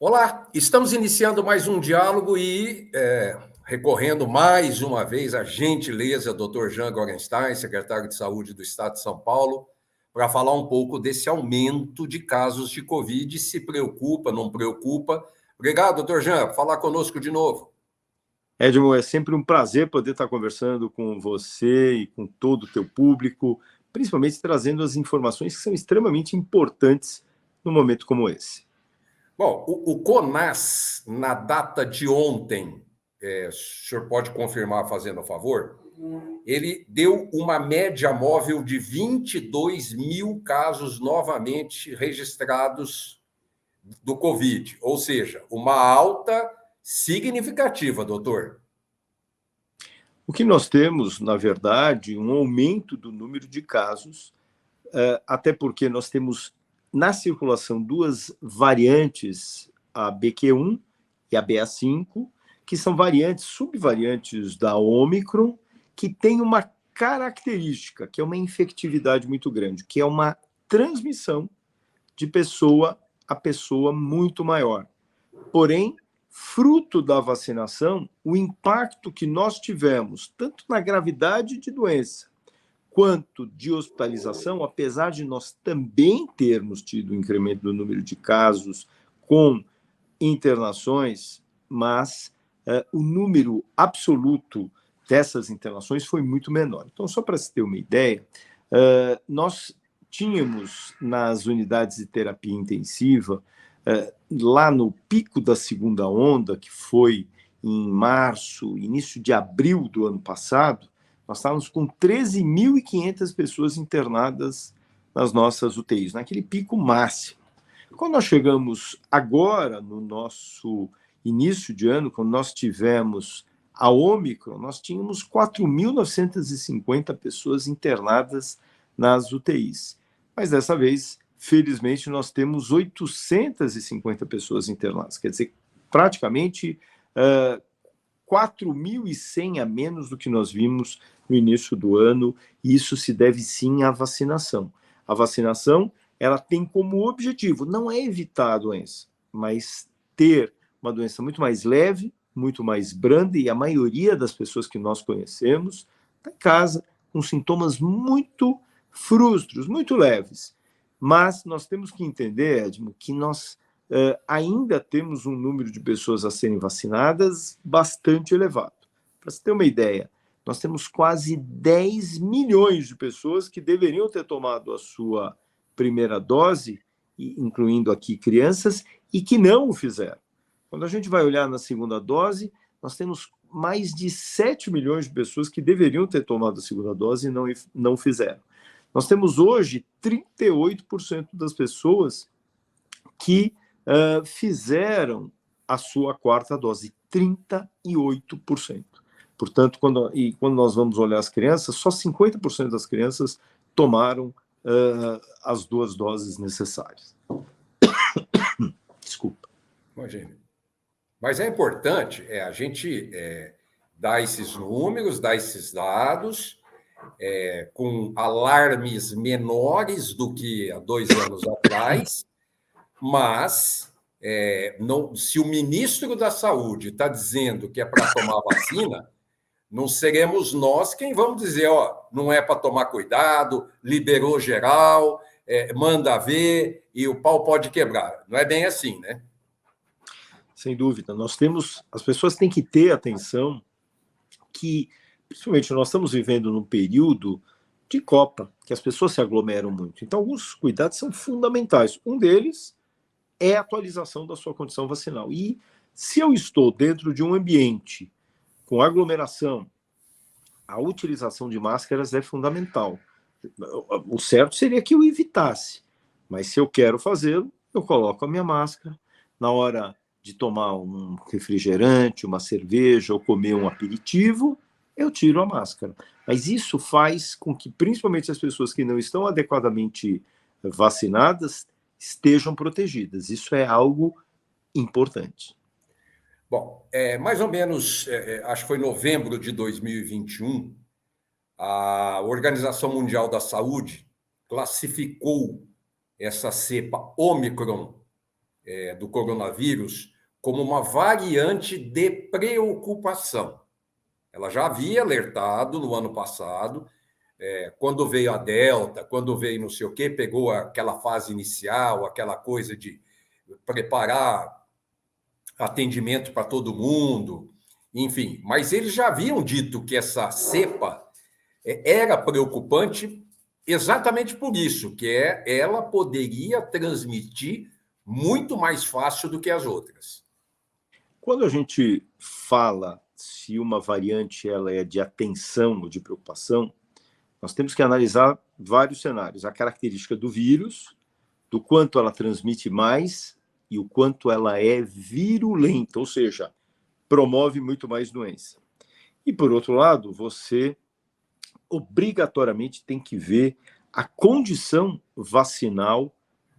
Olá, estamos iniciando mais um diálogo e recorrendo mais uma vez à gentileza do Dr. Jean Gorenstein, secretário de Saúde do Estado de São Paulo, para falar um pouco desse aumento de casos de Covid. Se preocupa, não preocupa? Obrigado, Dr. Jean, por falar conosco de novo. Edmo, é sempre um prazer poder estar conversando com você e com todo o teu público, principalmente trazendo as informações que são extremamente importantes num momento como esse. Bom, o CONAS, na data de ontem, o senhor pode confirmar fazendo a favor? Ele deu uma média móvel de 22 mil casos novamente registrados do Covid, ou seja, uma alta significativa, doutor. O que nós temos, na verdade, um aumento do número de casos, até porque nós temos na circulação duas variantes, a BQ1 e a BA5, que são variantes, subvariantes da Ômicron, que tem uma característica, que é uma infectividade muito grande, que é uma transmissão de pessoa a pessoa muito maior. Porém, fruto da vacinação, o impacto que nós tivemos, tanto na gravidade de doença, quanto de hospitalização, apesar de nós também termos tido um incremento do número de casos com internações, mas o número absoluto dessas internações foi muito menor. Então, só para se ter uma ideia, nós tínhamos nas unidades de terapia intensiva, lá no pico da segunda onda, que foi em março, início de abril do ano passado, nós estávamos com 13.500 pessoas internadas nas nossas UTIs, naquele pico máximo. Quando nós chegamos agora, no nosso início de ano, quando nós tivemos a Ômicron, nós tínhamos 4.950 pessoas internadas nas UTIs. Mas dessa vez, felizmente, nós temos 850 pessoas internadas. Quer dizer, praticamente 4.100 a menos do que nós vimos no início do ano, e isso se deve sim à vacinação. A vacinação, ela tem como objetivo, não é evitar a doença, mas ter uma doença muito mais leve, muito mais branda, e a maioria das pessoas que nós conhecemos está em casa com sintomas muito frustros, muito leves. Mas nós temos que entender, Edmo, que nós ainda temos um número de pessoas a serem vacinadas bastante elevado. Para você ter uma ideia, nós temos quase 10 milhões de pessoas que deveriam ter tomado a sua primeira dose, incluindo aqui crianças, e que não o fizeram. Quando a gente vai olhar na segunda dose, nós temos mais de 7 milhões de pessoas que deveriam ter tomado a segunda dose e não fizeram. Nós temos hoje 38% das pessoas que fizeram a sua quarta dose, 38%. Portanto, quando nós vamos olhar as crianças, só 50% das crianças tomaram as duas doses necessárias. Desculpa. Imagina. Mas é importante a gente dar esses números, dar esses dados, com alarmes menores do que há 2 anos atrás, mas não, se o ministro da Saúde está dizendo que é para tomar vacina, não seremos nós quem vamos dizer, não é para tomar cuidado, liberou geral, manda ver e o pau pode quebrar. Não é bem assim, né? Sem dúvida. As pessoas têm que ter atenção que, principalmente, nós estamos vivendo num período de Copa, que as pessoas se aglomeram muito. Então, alguns cuidados são fundamentais. Um deles é a atualização da sua condição vacinal. E se eu estou dentro de um ambiente com aglomeração, a utilização de máscaras é fundamental. O certo seria que eu evitasse, mas se eu quero fazê-lo, eu coloco a minha máscara. Na hora de tomar um refrigerante, uma cerveja ou comer um aperitivo, eu tiro a máscara. Mas isso faz com que, principalmente as pessoas que não estão adequadamente vacinadas, estejam protegidas. Isso é algo importante. Bom, mais ou menos, acho que foi novembro de 2021, a Organização Mundial da Saúde classificou essa cepa Ômicron do coronavírus como uma variante de preocupação. Ela já havia alertado no ano passado, quando veio a Delta, quando veio não sei o quê, pegou aquela fase inicial, aquela coisa de preparar atendimento para todo mundo, enfim. Mas eles já haviam dito que essa cepa era preocupante exatamente por isso, que ela poderia transmitir muito mais fácil do que as outras. Quando a gente fala se uma variante ela é de atenção ou de preocupação, nós temos que analisar vários cenários. A característica do vírus, do quanto ela transmite mais e o quanto ela é virulenta, ou seja, promove muito mais doença. E, por outro lado, você obrigatoriamente tem que ver a condição vacinal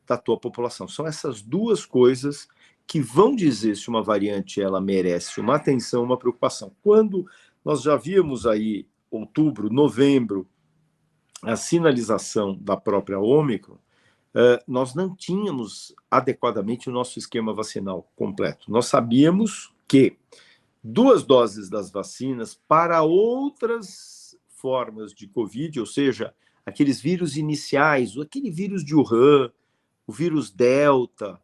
da tua população. São essas duas coisas que vão dizer se uma variante ela merece uma atenção, uma preocupação. Quando nós já víamos aí, outubro, novembro, a sinalização da própria Ômicron, nós não tínhamos adequadamente o nosso esquema vacinal completo. Nós sabíamos que 2 doses das vacinas para outras formas de Covid, ou seja, aqueles vírus iniciais, aquele vírus de Wuhan, o vírus Delta,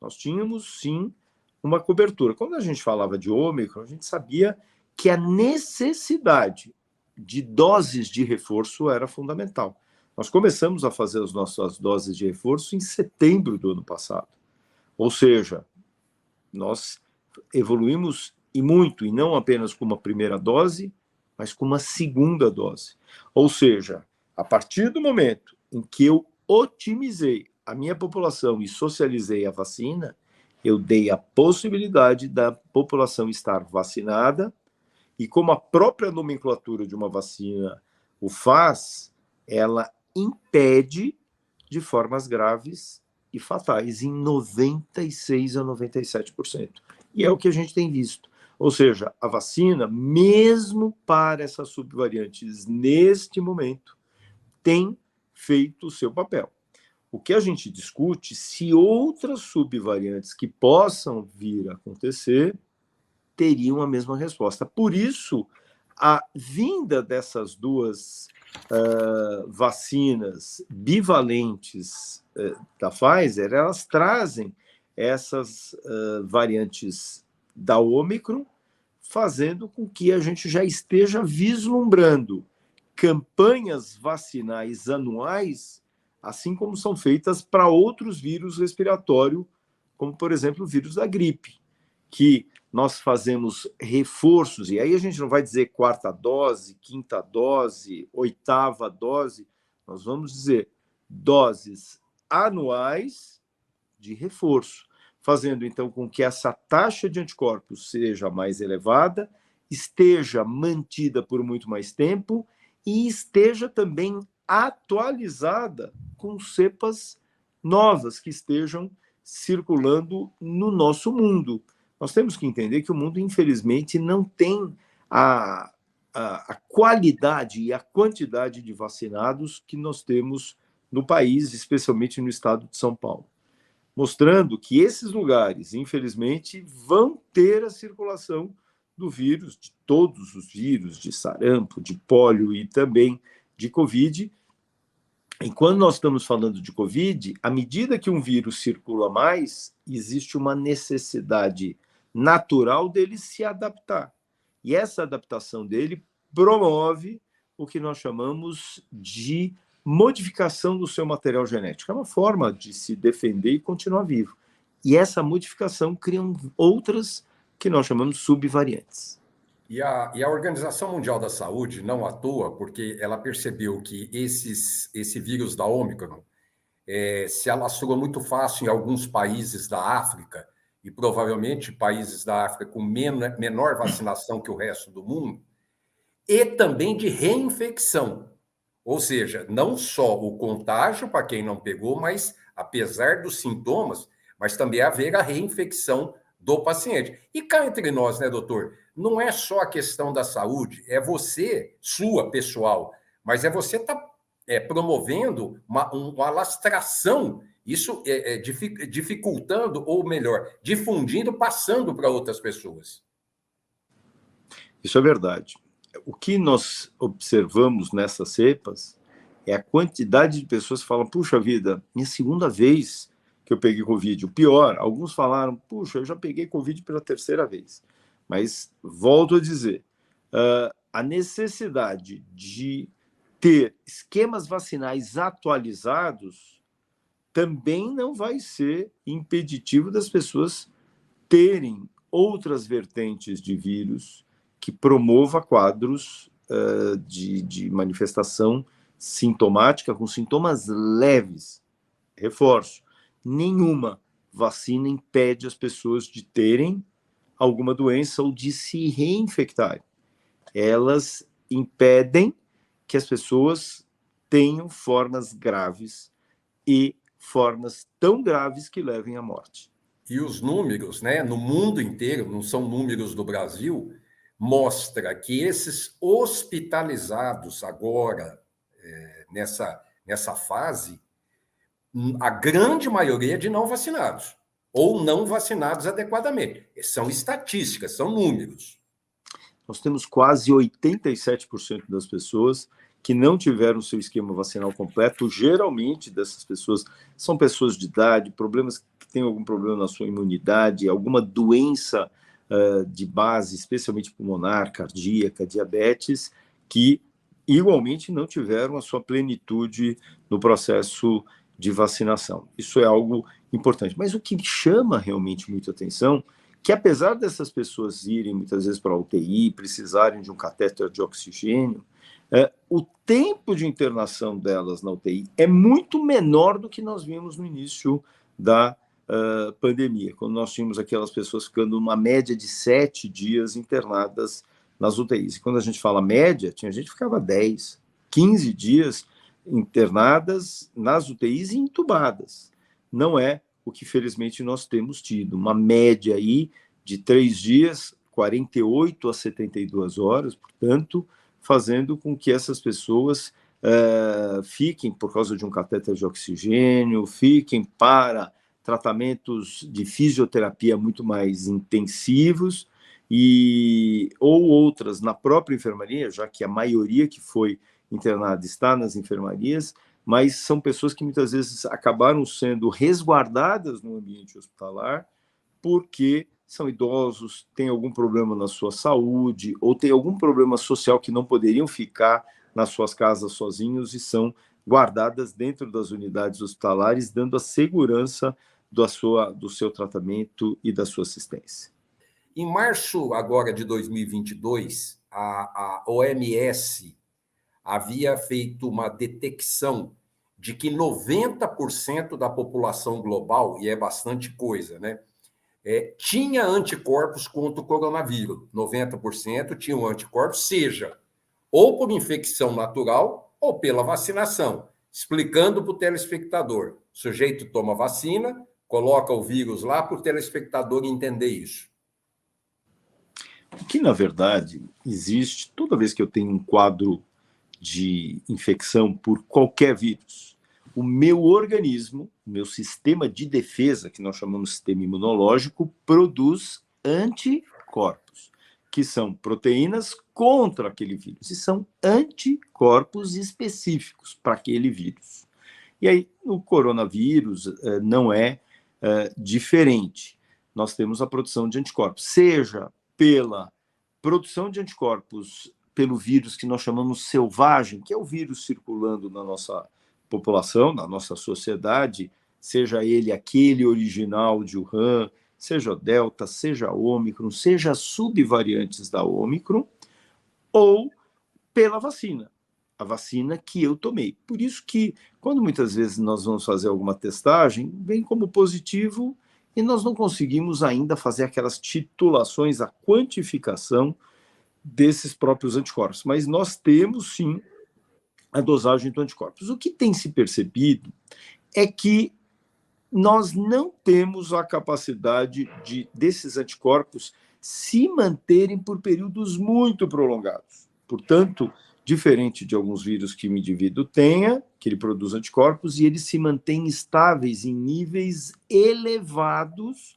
nós tínhamos, sim, uma cobertura. Quando a gente falava de Ômicron, a gente sabia que a necessidade de doses de reforço era fundamental. Nós começamos a fazer as nossas doses de reforço em setembro do ano passado. Ou seja, nós evoluímos e muito, e não apenas com uma primeira dose, mas com uma segunda dose. Ou seja, a partir do momento em que eu otimizei a minha população e socializei a vacina, eu dei a possibilidade da população estar vacinada, e como a própria nomenclatura de uma vacina o faz, ela impede de formas graves e fatais em 96% a 97%. E é o que a gente tem visto. Ou seja, a vacina, mesmo para essas subvariantes neste momento, tem feito o seu papel. O que a gente discute, se outras subvariantes que possam vir a acontecer teriam a mesma resposta. Por isso, a vinda dessas duas vacinas bivalentes da Pfizer, elas trazem essas variantes da Ômicron, fazendo com que a gente já esteja vislumbrando campanhas vacinais anuais, assim como são feitas para outros vírus respiratórios, como, por exemplo, o vírus da gripe, que nós fazemos reforços, e aí a gente não vai dizer 4ª dose, 5ª dose, 8ª dose, nós vamos dizer doses anuais de reforço, fazendo então com que essa taxa de anticorpos seja mais elevada, esteja mantida por muito mais tempo e esteja também atualizada com cepas novas que estejam circulando no nosso mundo. Nós temos que entender que o mundo, infelizmente, não tem a qualidade e a quantidade de vacinados que nós temos no país, especialmente no estado de São Paulo. Mostrando que esses lugares, infelizmente, vão ter a circulação do vírus, de todos os vírus, de sarampo, de pólio e também de Covid. E quando nós estamos falando de Covid, à medida que um vírus circula mais, existe uma necessidade natural dele se adaptar. E essa adaptação dele promove o que nós chamamos de modificação do seu material genético. É uma forma de se defender e continuar vivo. E essa modificação cria outras que nós chamamos subvariantes. E a Organização Mundial da Saúde não atua porque ela percebeu que esse vírus da Ômicron se alastrou muito fácil em alguns países da África, e provavelmente países da África com menor vacinação que o resto do mundo, e também de reinfecção. Ou seja, não só o contágio para quem não pegou, mas apesar dos sintomas, mas também haver a reinfecção do paciente. E cá entre nós, né, doutor? Não é só a questão da saúde, é você, sua pessoal, mas é você estar promovendo uma alastração Isso dificultando, ou melhor, difundindo, passando para outras pessoas. Isso é verdade. O que nós observamos nessas cepas é a quantidade de pessoas que falam, puxa vida, minha segunda vez que eu peguei Covid. O pior, alguns falaram, puxa, eu já peguei Covid pela terceira vez. Mas, volto a dizer, a necessidade de ter esquemas vacinais atualizados também não vai ser impeditivo das pessoas terem outras vertentes de vírus que promova quadros de manifestação sintomática com sintomas leves. Reforço, nenhuma vacina impede as pessoas de terem alguma doença ou de se reinfectarem. Elas impedem que as pessoas tenham formas graves e formas tão graves que levem à morte. E os números, né, no mundo inteiro, não são números do Brasil, mostra que esses hospitalizados agora, nessa fase, a grande maioria é de não vacinados, ou não vacinados adequadamente. São estatísticas, são números. Nós temos quase 87% das pessoas que não tiveram seu esquema vacinal completo. Geralmente, dessas pessoas, são pessoas de idade, problemas que têm algum problema na sua imunidade, alguma doença de base, especialmente pulmonar, cardíaca, diabetes, que igualmente não tiveram a sua plenitude no processo de vacinação. Isso é algo importante. Mas o que chama realmente muita atenção, que apesar dessas pessoas irem muitas vezes para a UTI, precisarem de um catéter de oxigênio, o tempo de internação delas na UTI é muito menor do que nós vimos no início da pandemia, quando nós tínhamos aquelas pessoas ficando uma média de 7 dias internadas nas UTIs. E quando a gente fala média, tinha gente que ficava 10, 15 dias internadas nas UTIs e entubadas. Não é o que, felizmente, nós temos tido. Uma média aí de 3 dias, 48 a 72 horas, portanto, fazendo com que essas pessoas fiquem por causa de um catéter de oxigênio, fiquem para tratamentos de fisioterapia muito mais intensivos ou outras na própria enfermaria, já que a maioria que foi internada está nas enfermarias, mas são pessoas que muitas vezes acabaram sendo resguardadas no ambiente hospitalar porque são idosos, têm algum problema na sua saúde ou têm algum problema social que não poderiam ficar nas suas casas sozinhos e são guardadas dentro das unidades hospitalares, dando a segurança do seu tratamento e da sua assistência. Em março agora de 2022, a OMS havia feito uma detecção de que 90% da população global, e é bastante coisa, né, tinha anticorpos contra o coronavírus. 90% tinham anticorpos, seja ou por infecção natural ou pela vacinação. Explicando para o telespectador, o sujeito toma vacina, coloca o vírus lá para o telespectador entender isso. O que, na verdade, existe toda vez que eu tenho um quadro de infecção por qualquer vírus, o meu organismo, o meu sistema de defesa, que nós chamamos de sistema imunológico, produz anticorpos, que são proteínas contra aquele vírus, e são anticorpos específicos para aquele vírus. E aí, o coronavírus não é diferente. Nós temos a produção de anticorpos, seja pela produção de anticorpos pelo vírus que nós chamamos selvagem, que é o vírus circulando na nossa população, na nossa sociedade, seja ele aquele original de Wuhan, seja Delta, seja Ômicron, seja subvariantes da Ômicron, ou pela vacina, a vacina que eu tomei. Por isso que, quando muitas vezes nós vamos fazer alguma testagem, vem como positivo e nós não conseguimos ainda fazer aquelas titulações, a quantificação desses próprios anticorpos. Mas nós temos, sim, a dosagem do anticorpos. O que tem se percebido é que nós não temos a capacidade desses anticorpos se manterem por períodos muito prolongados. Portanto, diferente de alguns vírus que o indivíduo tenha, que ele produz anticorpos, e eles se mantêm estáveis em níveis elevados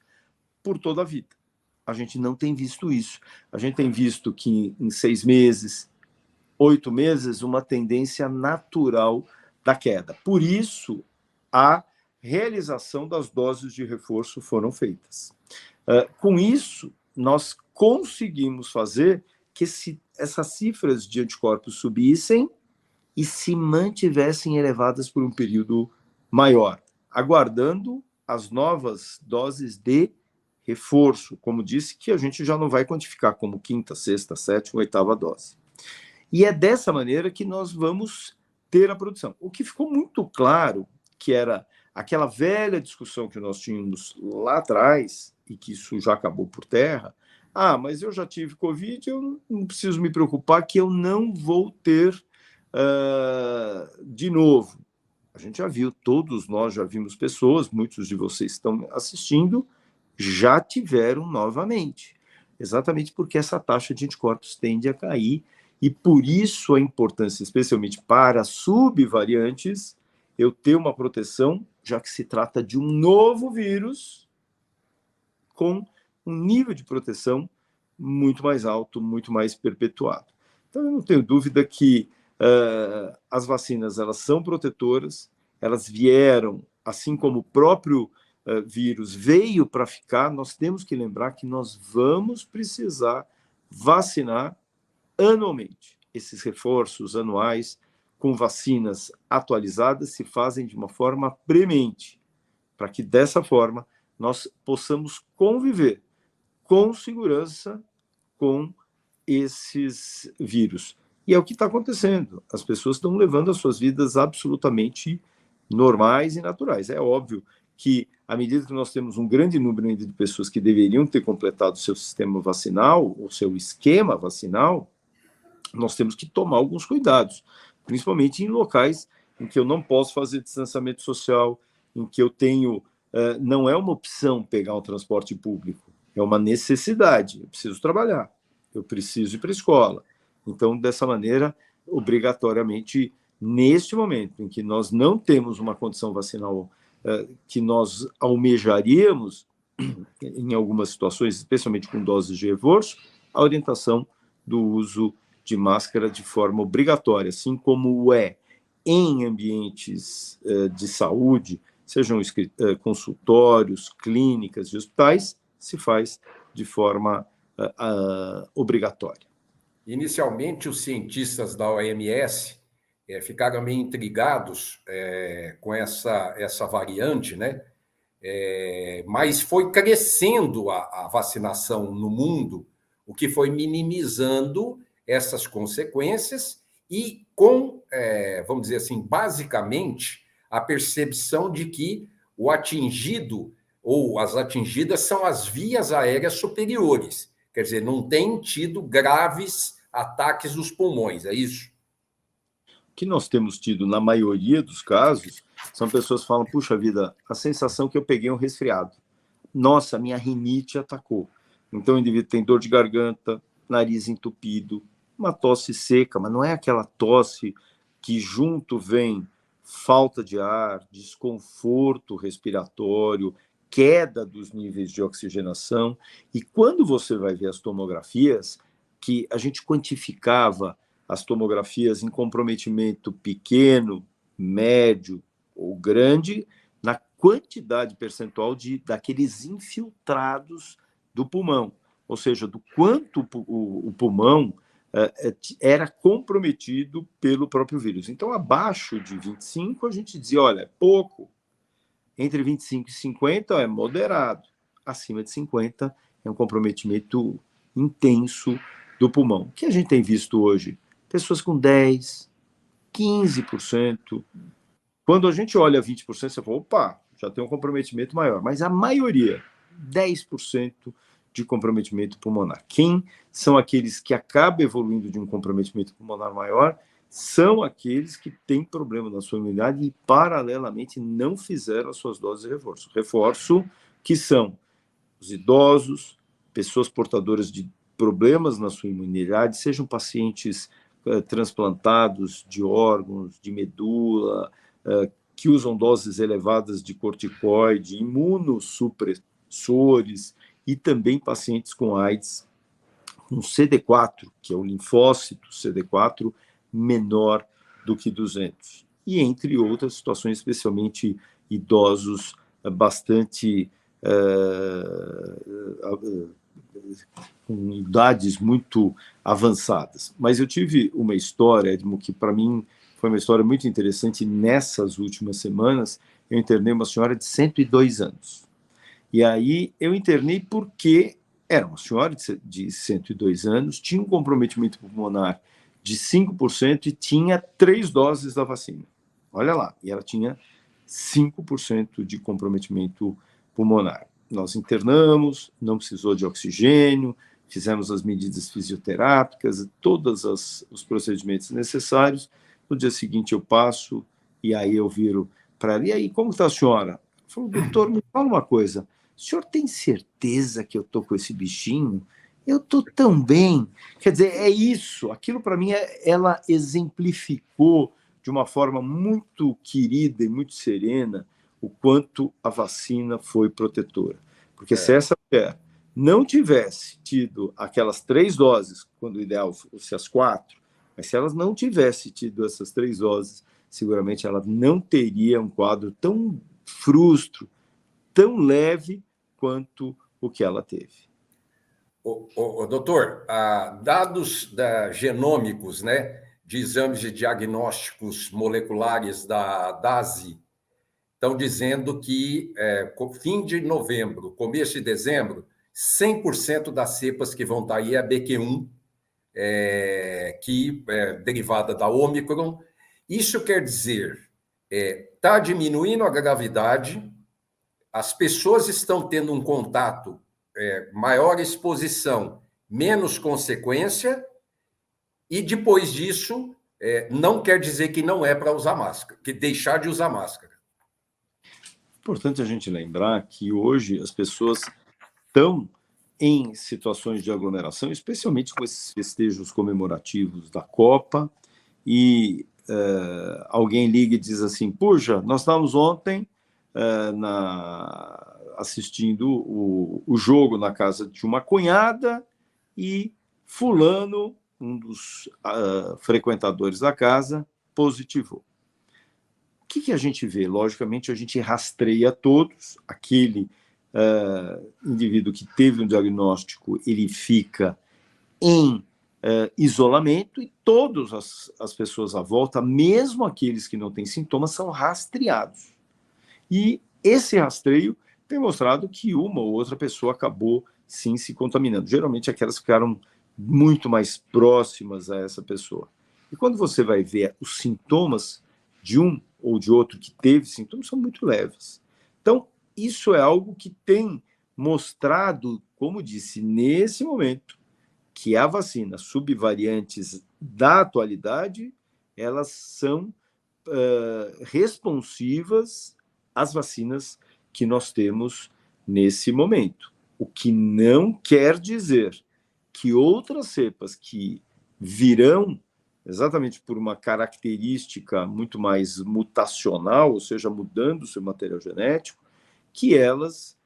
por toda a vida. A gente não tem visto isso. A gente tem visto que em 6 meses, 8 meses, uma tendência natural da queda. Por isso, a realização das doses de reforço foram feitas. Com isso, nós conseguimos fazer que essas cifras de anticorpos subissem e se mantivessem elevadas por um período maior, aguardando as novas doses de reforço, como disse, que a gente já não vai quantificar como 5ª, 6ª, 7ª, 8ª dose. E é dessa maneira que nós vamos ter a produção. O que ficou muito claro, que era aquela velha discussão que nós tínhamos lá atrás, e que isso já acabou por terra, mas eu já tive Covid, eu não preciso me preocupar que eu não vou ter de novo. A gente já viu, todos nós já vimos pessoas, muitos de vocês estão assistindo, já tiveram novamente. Exatamente porque essa taxa de anticorpos tende a cair, e por isso a importância, especialmente para subvariantes, eu ter uma proteção, já que se trata de um novo vírus, com um nível de proteção muito mais alto, muito mais perpetuado. Então, eu não tenho dúvida que as vacinas, elas são protetoras, elas vieram, assim como o próprio vírus veio para ficar. Nós temos que lembrar que nós vamos precisar vacinar anualmente. Esses reforços anuais com vacinas atualizadas se fazem de uma forma premente, para que dessa forma nós possamos conviver com segurança com esses vírus. E é o que está acontecendo. As pessoas estão levando as suas vidas absolutamente normais e naturais. É óbvio que, à medida que nós temos um grande número de pessoas que deveriam ter completado o seu sistema vacinal, o seu esquema vacinal, nós temos que tomar alguns cuidados, principalmente em locais em que eu não posso fazer distanciamento social, em que eu tenho... não é uma opção pegar um transporte público, é uma necessidade. Eu preciso trabalhar, eu preciso ir para a escola. Então, dessa maneira, obrigatoriamente, neste momento em que nós não temos uma condição vacinal que nós almejaríamos, em algumas situações, especialmente com doses de reforço, a orientação do uso de máscara de forma obrigatória, assim como é em ambientes de saúde, sejam consultórios, clínicas e hospitais, se faz de forma obrigatória. Inicialmente, os cientistas da OMS ficaram meio intrigados com essa variante, né? Mas foi crescendo a vacinação no mundo, o que foi minimizando essas consequências e com, vamos dizer assim, basicamente, a percepção de que o atingido ou as atingidas são as vias aéreas superiores. Quer dizer, não tem tido graves ataques dos pulmões, é isso? O que nós temos tido, na maioria dos casos, são pessoas que falam, puxa vida, a sensação que eu peguei um resfriado. Nossa, minha rinite atacou. Então, o indivíduo tem dor de garganta, nariz entupido, uma tosse seca, mas não é aquela tosse que junto vem falta de ar, desconforto respiratório, queda dos níveis de oxigenação. E quando você vai ver as tomografias, que a gente quantificava as tomografias em comprometimento pequeno, médio ou grande, na quantidade percentual daqueles infiltrados do pulmão, ou seja, do quanto o pulmão era comprometido pelo próprio vírus. Então, abaixo de 25, a gente dizia, olha, é pouco. Entre 25 e 50 é moderado. Acima de 50 é um comprometimento intenso do pulmão. O que a gente tem visto hoje? Pessoas com 10%, 15%. Quando a gente olha 20%, você fala, opa, já tem um comprometimento maior. Mas a maioria, 10% de comprometimento pulmonar. Quem são aqueles que acabam evoluindo de um comprometimento pulmonar maior? São aqueles que têm problema na sua imunidade e, paralelamente, não fizeram as suas doses de reforço. Reforço que são os idosos, pessoas portadoras de problemas na sua imunidade, sejam pacientes transplantados de órgãos, de medula, que usam doses elevadas de corticoide, imunossupressores e também pacientes com AIDS, com CD4, que é o linfócito CD4, menor do que 200. E entre outras situações, especialmente idosos bastante com idades muito avançadas. Mas eu tive uma história, Edmo, que para mim foi uma história muito interessante. Nessas últimas semanas, eu internei uma senhora de 102 anos. E aí eu internei porque era uma senhora de 102 anos, tinha um comprometimento pulmonar de 5% e tinha 3 doses da vacina. Olha lá, e ela tinha 5% de comprometimento pulmonar. Nós internamos, não precisou de oxigênio, fizemos as medidas fisioterápicas, todos os procedimentos necessários. No dia seguinte eu passo e aí eu viro para ela, e aí, como está a senhora? Falou, doutor, me fala uma coisa, o senhor tem certeza que eu estou com esse bichinho? Eu estou tão bem. Quer dizer, é isso. Aquilo, para mim, ela exemplificou de uma forma muito querida e muito serena o quanto a vacina foi protetora. Porque se essa mulher não tivesse tido aquelas 3 doses, quando o ideal fosse as 4, mas se ela não tivesse tido essas 3 doses, seguramente ela não teria um quadro tão frustro, tão leve quanto o que ela teve. Doutor, dados genômicos, né, de exames de diagnósticos moleculares da DASI estão dizendo que, fim de novembro, começo de dezembro, 100% das cepas que vão estar aí é a BQ1, que é derivada da Omicron. Isso quer dizer, está diminuindo a gravidade, as pessoas estão tendo um contato, maior exposição, menos consequência, e depois disso, não quer dizer que não é para usar máscara, que deixar de usar máscara. Importante a gente lembrar que hoje as pessoas estão em situações de aglomeração, especialmente com esses festejos comemorativos da Copa, e alguém liga e diz assim, puxa, nós estávamos ontem assistindo o jogo na casa de uma cunhada e fulano, um dos frequentadores da casa, positivou. O que a gente vê? Logicamente, a gente rastreia todos. Aquele indivíduo que teve um diagnóstico, ele fica em isolamento, e todas as pessoas à volta, mesmo aqueles que não têm sintomas, são rastreados. E esse rastreio tem mostrado que uma ou outra pessoa acabou, sim, se contaminando. Geralmente, aquelas que ficaram muito mais próximas a essa pessoa. E quando você vai ver os sintomas de um ou de outro que teve sintomas, são muito leves. Então, isso é algo que tem mostrado, como disse, nesse momento, que a vacina, subvariantes da atualidade, elas são responsivas às vacinas que nós temos nesse momento. O que não quer dizer que outras cepas que virão exatamente por uma característica muito mais mutacional, ou seja, mudando o seu material genético, que elas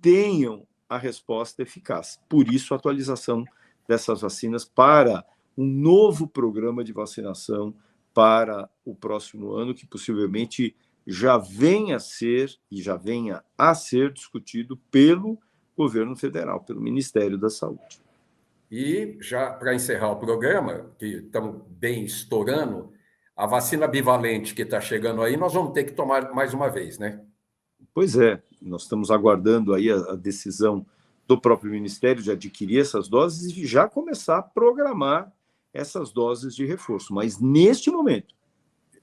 tenham a resposta eficaz. Por isso, a atualização dessas vacinas para um novo programa de vacinação para o próximo ano, que possivelmente já venha a ser discutido pelo governo federal, pelo Ministério da Saúde. E, já para encerrar o programa, que estamos bem estourando, a vacina bivalente que está chegando aí, nós vamos ter que tomar mais uma vez, né? Pois é, nós estamos aguardando aí a decisão do próprio Ministério de adquirir essas doses e já começar a programar essas doses de reforço. Mas, neste momento,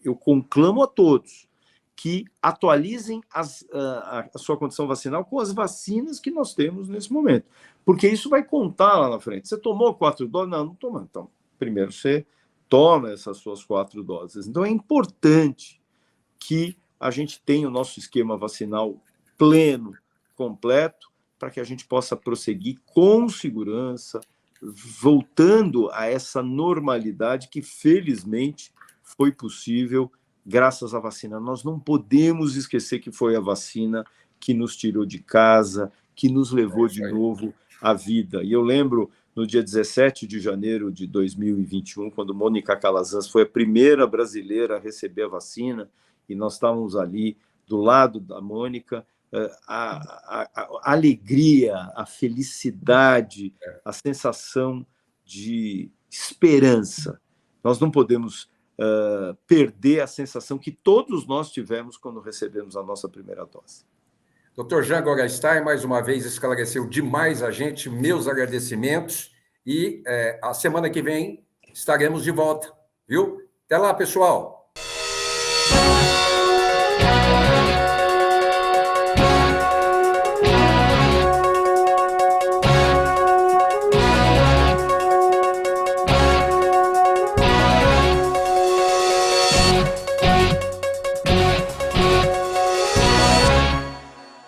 eu conclamo a todos que atualizem a sua condição vacinal com as vacinas que nós temos nesse momento. Porque isso vai contar lá na frente. Você tomou 4 doses? Não, não tomou. Então, primeiro você toma essas suas 4 doses. Então, é importante que a gente tenha o nosso esquema vacinal pleno, completo, para que a gente possa prosseguir com segurança voltando a essa normalidade que, felizmente, foi possível graças à vacina. Nós não podemos esquecer que foi a vacina que nos tirou de casa, que nos levou de novo à vida. E eu lembro, no dia 17 de janeiro de 2021, quando Mônica Calazans foi a primeira brasileira a receber a vacina, e nós estávamos ali do lado da Mônica, a alegria, a felicidade, a sensação de esperança. Nós não podemos perder a sensação que todos nós tivemos quando recebemos a nossa primeira dose. Dr. Jean Gorenstein, mais uma vez, esclareceu demais a gente, meus agradecimentos, e a semana que vem estaremos de volta, viu? Até lá, pessoal!